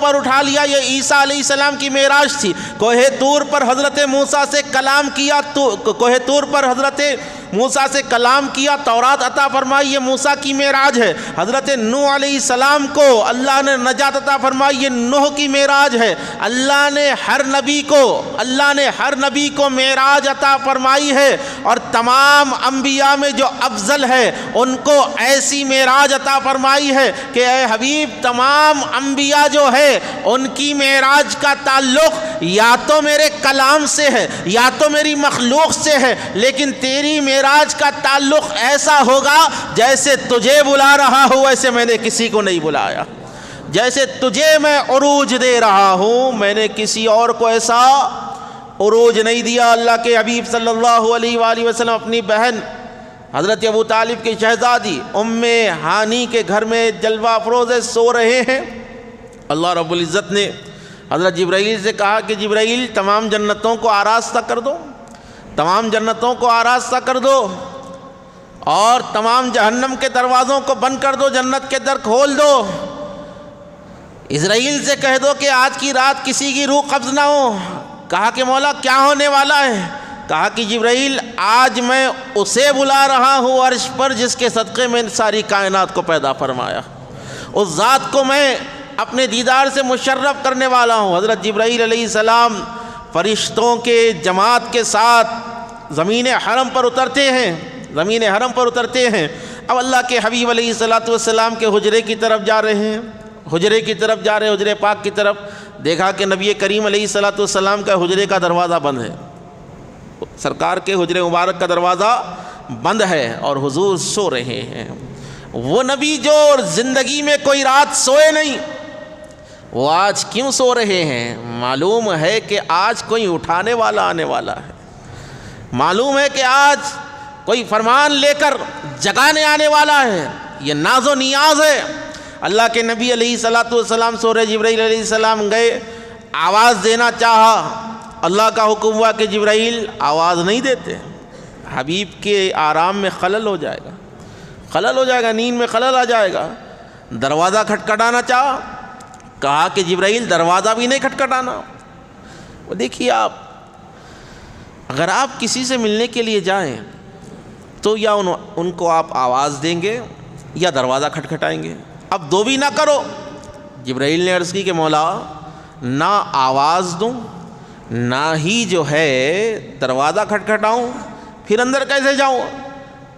اوپر اٹھا لیا. یہ عیسیٰ علیہ السلام کی معراج تھی. کوہ طور پر حضرت موسیٰ سے کلام کیا, کوہ طور پر حضرت موسیٰ سے کلام کیا, تورات عطا فرمائی, یہ موسیٰ کی معراج ہے. حضرت نوح علیہ السلام کو اللہ نے نجات عطا فرمائی, یہ نوح کی معراج ہے. اللہ نے ہر نبی کو معراج عطا فرمائی ہے, اور تمام انبیاء میں جو افضل ہے ان کو ایسی معراج عطا فرمائی ہے کہ اے حبیب تمام انبیاء جو ہے ان کی معراج کا تعلق یا تو میرے کلام سے ہے یا تو میری مخلوق سے ہے, لیکن تیری معراج کا تعلق ایسا ہوگا جیسے تجھے بلا رہا ہوں ویسے میں نے کسی کو نہیں بلایا, جیسے تجھے میں عروج دے رہا ہوں میں نے کسی اور کو ایسا عروج نہیں دیا. اللہ کے حبیب صلی اللہ علیہ وآلہ وسلم اپنی بہن حضرت ابو طالب کی شہزادی ام ہانی کے گھر میں جلوہ افروز سو رہے ہیں. اللہ رب العزت نے حضرت جبرائیل سے کہا کہ جبرائیل تمام جنتوں کو آراستہ کر دو, تمام جنتوں کو آراستہ کر دو, اور تمام جہنم کے دروازوں کو بند کر دو, جنت کے در کھول دو. اسرائیل سے کہہ دو کہ آج کی رات کسی کی روح قبض نہ ہو. کہا کہ مولا کیا ہونے والا ہے؟ کہا کہ جبرائیل آج میں اسے بلا رہا ہوں عرش پر جس کے صدقے میں ساری کائنات کو پیدا فرمایا, اس ذات کو میں اپنے دیدار سے مشرف کرنے والا ہوں. حضرت جبرائیل علیہ السلام فرشتوں کے جماعت کے ساتھ زمین حرم پر اترتے ہیں, اب اللہ کے حبیب علیہ السلام کے حجرے کی طرف جا رہے ہیں, حجرے پاک کی طرف. دیکھا کہ نبی کریم علیہ السلام کا حجرے کا دروازہ بند ہے, سرکار کے حجرے مبارک کا دروازہ بند ہے اور حضور سو رہے ہیں. وہ نبی جو زندگی میں کوئی رات سوئے نہیں, وہ آج کیوں سو رہے ہیں؟ معلوم ہے کہ آج کوئی اٹھانے والا آنے والا ہے, معلوم ہے کہ آج کوئی فرمان لے کر جگانے آنے والا ہے. یہ ناز و نیاز ہے. اللہ کے نبی علیہ السلام سو رہے, جبرائیل علیہ السلام گئے, آواز دینا چاہا, اللہ کا حکم ہوا کہ جبرائیل آواز نہیں دیتے, حبیب کے آرام میں خلل ہو جائے گا, نیند میں خلل آ جائے گا. دروازہ کھٹکھٹانا چاہا, کہا کہ جبرائیل دروازہ بھی نہیں کھٹکھٹانا. وہ دیکھیے آپ, اگر آپ کسی سے ملنے کے لیے جائیں تو یا ان کو آپ آواز دیں گے یا دروازہ کھٹکھٹائیں گے, اب دو بھی نہ کرو. جبرائیل نے عرض کی کہ مولا نہ آواز دوں نہ ہی جو ہے دروازہ کھٹکھٹاؤں, پھر اندر کیسے جاؤں؟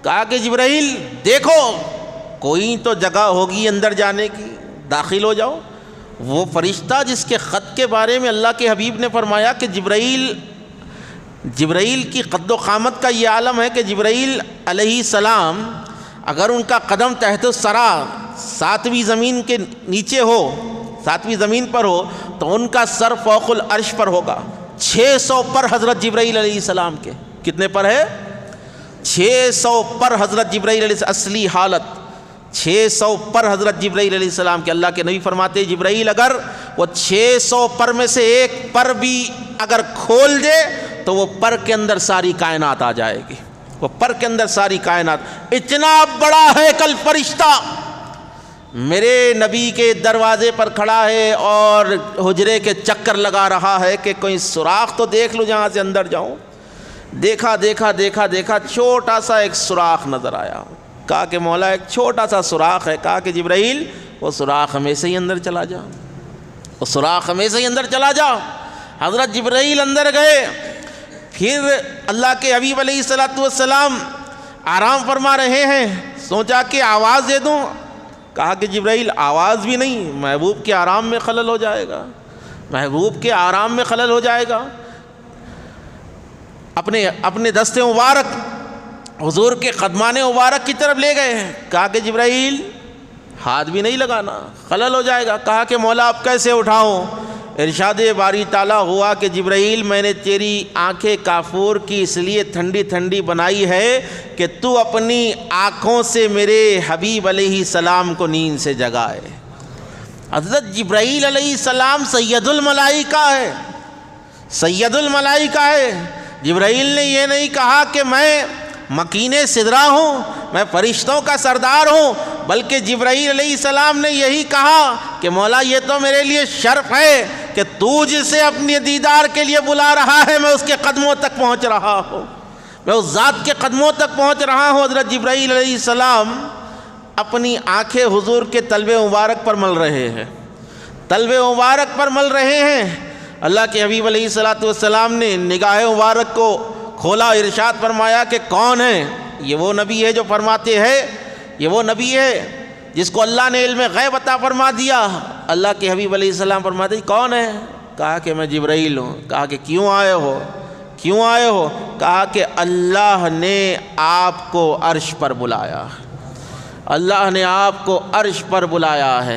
کہا کہ جبرائیل دیکھو کوئی تو جگہ ہوگی اندر جانے کی, داخل ہو جاؤ. وہ فرشتہ جس کے خط کے بارے میں اللہ کے حبیب نے فرمایا کہ جبرائیل کی قد و قامت کا یہ عالم ہے کہ جبرائیل علیہ السلام اگر ان کا قدم تحت الثری ساتویں زمین کے نیچے ہو, ساتویں زمین پر ہو, تو ان کا سر فوق العرش پر ہوگا. 600 پر حضرت جبرائیل علیہ السلام کے, کتنے پر ہے؟ 600 پر حضرت جبرائیل علیہ السلام, اصلی حالت 600 پر حضرت جبرائیل علیہ السلام کے. اللہ کے نبی فرماتے ہیں جبرائیل اگر وہ 600 پر میں سے ایک پر بھی اگر کھول دے تو وہ پر کے اندر ساری کائنات آ جائے گی, وہ پر کے اندر ساری کائنات. اتنا بڑا ہے کل فرشتہ میرے نبی کے دروازے پر کھڑا ہے اور حجرے کے چکر لگا رہا ہے کہ کوئی سوراخ تو دیکھ لو جہاں سے اندر جاؤں. دیکھا چھوٹا سا ایک سوراخ نظر آیا. کہا کہ مولا ایک چھوٹا سا سوراخ ہے. کہا کہ جبرائیل وہ سوراخ میں سے ہی اندر چلا جا, وہ سوراخ میں سے ہی اندر چلا جا. حضرت جبرائیل اندر گئے. پھر اللہ کے حبیب علیہ السلام آرام فرما رہے ہیں, سوچا کہ آواز دے دوں. کہا کہ جبرائیل آواز بھی نہیں, محبوب کے آرام میں خلل ہو جائے گا, محبوب کے آرام میں خلل ہو جائے گا. اپنے دست مبارک حضور کے قدمان مبارک کی طرف لے گئے ہیں. کہا کہ جبرائیل ہاتھ بھی نہیں لگانا, خلل ہو جائے گا. کہا کہ مولا اب کیسے اٹھاؤں؟ ارشاد باری تعالیٰ ہوا کہ جبرائیل میں نے تیری آنکھیں کافور کی اس لیے ٹھنڈی ٹھنڈی بنائی ہے کہ تو اپنی آنکھوں سے میرے حبیب علیہ السلام کو نیند سے جگائے. حضرت جبرائیل علیہ السلام سید الملائکہ ہے, سید الملائکہ ہے. جبرائیل نے یہ نہیں کہا کہ میں مکین سدرہ ہوں, میں فرشتوں کا سردار ہوں, بلکہ جبرائیل علیہ السلام نے یہی کہا کہ مولا یہ تو میرے لیے شرف ہے کہ تو جسے اپنے دیدار کے لیے بلا رہا ہے میں اس کے قدموں تک پہنچ رہا ہوں، میں اس ذات کے قدموں تک پہنچ رہا ہوں۔ حضرت جبرائیل علیہ السلام اپنی آنکھیں حضور کے طلب مبارک پر مل رہے ہیں، طلب مبارک پر مل رہے ہیں۔ اللہ کے حبیب علیہ السلام نے نگاہ مبارک کو کھولا، ارشاد فرمایا کہ کون ہے؟ یہ وہ نبی ہے جو فرماتے ہیں، یہ وہ نبی ہے جس کو اللہ نے علم غیب عطا فرما دیا۔ اللہ کے حبیب علیہ السلام فرماتے ہیں کون ہے؟ کہا کہ میں جبرائیل ہوں۔ کہا کہ کیوں آئے ہو؟ کیوں آئے ہو؟ کہا کہ اللہ نے آپ کو عرش پر بلایا، اللہ نے آپ کو عرش پر بلایا ہے۔